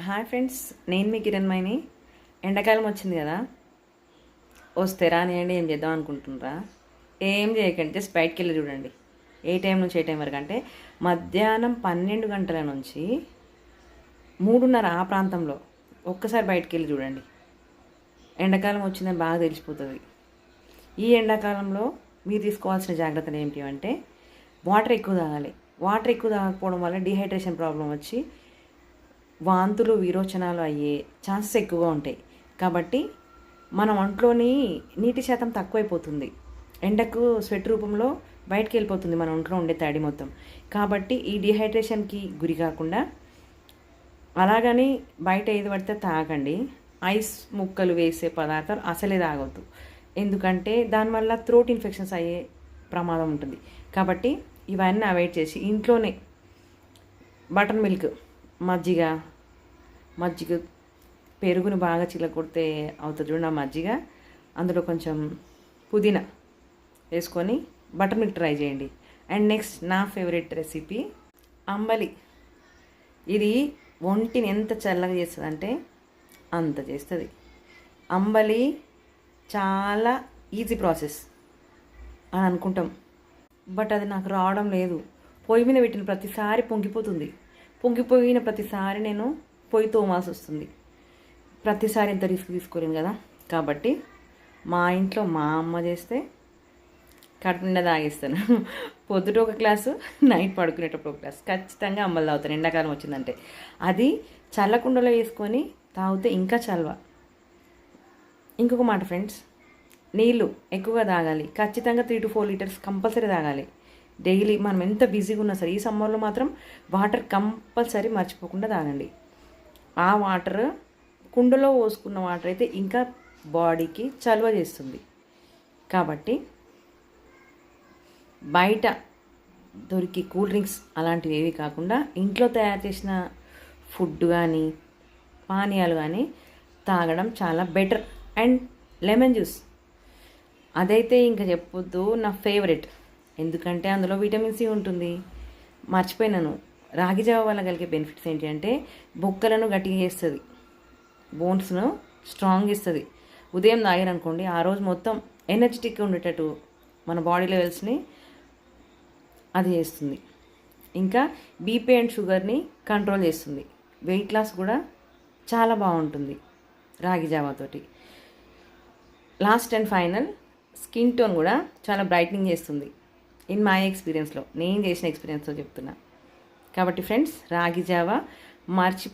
Hi friends, నేను మీ కిరణ్మయిని. ఎండాకాలం వచ్చింది కదా, వస్తే రానియండి. ఏం చేద్దాం అనుకుంటున్నారా? ఏం చేయకండి, జస్ట్ బయటికి వెళ్ళి చూడండి. ఏ టైం నుంచి ఏ టైం వరకు అంటే మధ్యాహ్నం 12 గంటల నుంచి 3:30 ఆ ప్రాంతంలో ఒక్కసారి బయటికి వెళ్ళి చూడండి. ఎండాకాలం వచ్చిందని బాగా తెలిసిపోతుంది. ఈ ఎండాకాలంలో మీరు తీసుకోవాల్సిన జాగ్రత్తలు ఏమిటి అంటే వాటర్ ఎక్కువ తాగాలి. వాటర్ ఎక్కువ తాగకపోవడం వల్ల డిహైడ్రేషన్ ప్రాబ్లం వచ్చి వాంతులు విరోచనాలు అయ్యే ఛాన్సెస్ ఎక్కువగా ఉంటాయి. కాబట్టి మన ఒంట్లోని నీటి శాతం తక్కువైపోతుంది. ఎండకు స్వెట్ రూపంలో బయటకు వెళ్ళిపోతుంది మన ఒంట్లో ఉండే తడి మొత్తం. కాబట్టి ఈ డిహైడ్రేషన్కి గురి కాకుండా అలాగని బయట ఏది పడితే తాగండి. ఐస్ ముక్కలు వేసే పదార్థాలు అసలే తాగొద్దు, ఎందుకంటే దానివల్ల థ్రోట్ ఇన్ఫెక్షన్స్ అయ్యే ప్రమాదం ఉంటుంది. కాబట్టి ఇవన్నీ అవాయిడ్ చేసి ఇంట్లోనే బటర్ మిల్క్, మజ్జిగ పెరుగును బాగా చిలకొడితే అవుతుంది చూడండి. ఆ మజ్జిగ, అందులో కొంచెం పుదీనా వేసుకొని బటర్ మిల్క్ ట్రై చేయండి. అండ్ నెక్స్ట్ నా ఫేవరెట్ రెసిపీ అంబలి. ఇది ఒంటిని ఎంత చల్లగా చేస్తుంది అంటే అంత చేస్తుంది. అంబలి చాలా ఈజీ ప్రాసెస్ అని అనుకుంటాం, బట్ అది నాకు రావడం లేదు. పొయ్యి మీద పెట్టిన ప్రతిసారి పొంగిపోయిన ప్రతిసారి నేను పొయ్యి తోమాల్సి వస్తుంది. ప్రతిసారి ఇంత రిస్క్ తీసుకోలేను కదా. కాబట్టి మా ఇంట్లో మా అమ్మ చేస్తే కడుపు నిండా తాగేస్తాను. పొద్దుట ఒక గ్లాసు, నైట్ పడుకునేటప్పుడు ఒక గ్లాసు ఖచ్చితంగా అంబలి తాగుతాను. ఎండాకాలం వచ్చిందంటే అది చల్లకుండలో వేసుకొని తాగితే ఇంకా చల్వ. ఇంకొక మాట ఫ్రెండ్స్, నీళ్ళు ఎక్కువగా తాగాలి. ఖచ్చితంగా 3 to 4 లీటర్స్ కంపల్సరీ తాగాలి డైలీ. మనం ఎంత బిజీగా ఉన్నా సరే ఈ సమ్మర్లో మాత్రం వాటర్ కంపల్సరీ మర్చిపోకుండా తాగండి. ఆ వాటర్ కుండలో పోసుకున్న వాటర్ అయితే ఇంకా బాడీకి చలువ చేస్తుంది. కాబట్టి బయట దొరికి కూల్ డ్రింక్స్ అలాంటివి ఏవి కాకుండా ఇంట్లో తయారు చేసిన ఫుడ్ కానీ పానీయాలు కానీ తాగడం చాలా బెటర్. అండ్ లెమన్ జ్యూస్ అదైతే ఇంకా చెప్పొద్దు, నా ఫేవరెట్. ఎందుకంటే అందులో విటమిన్ సి ఉంటుంది. మర్చిపోయినాను, రాగి జావ వల్ల కలిగే బెనిఫిట్స్ ఏంటి అంటే బొక్కలను గట్టిగా చేస్తుంది, బోన్స్ను స్ట్రాంగ్ ఇస్తుంది. ఉదయం తాగారనుకోండి, ఆ రోజు మొత్తం ఎనర్జెటిక్గా ఉండేటట్టు మన బాడీ లెవెల్స్ని అది చేస్తుంది. ఇంకా బీపీ అండ్ షుగర్ని కంట్రోల్ చేస్తుంది. వెయిట్ లాస్ కూడా చాలా బాగుంటుంది రాగి జావాతోటి. Last and final, skin tone కూడా చాలా బ్రైట్నింగ్ చేస్తుంది. ఇన్ మై ఎక్స్పీరియన్స్లో, నేను చేసిన ఎక్స్పీరియన్స్లో చెప్తున్నా. కాబట్టి ఫ్రెండ్స్, రాగి జావా మర్చిపో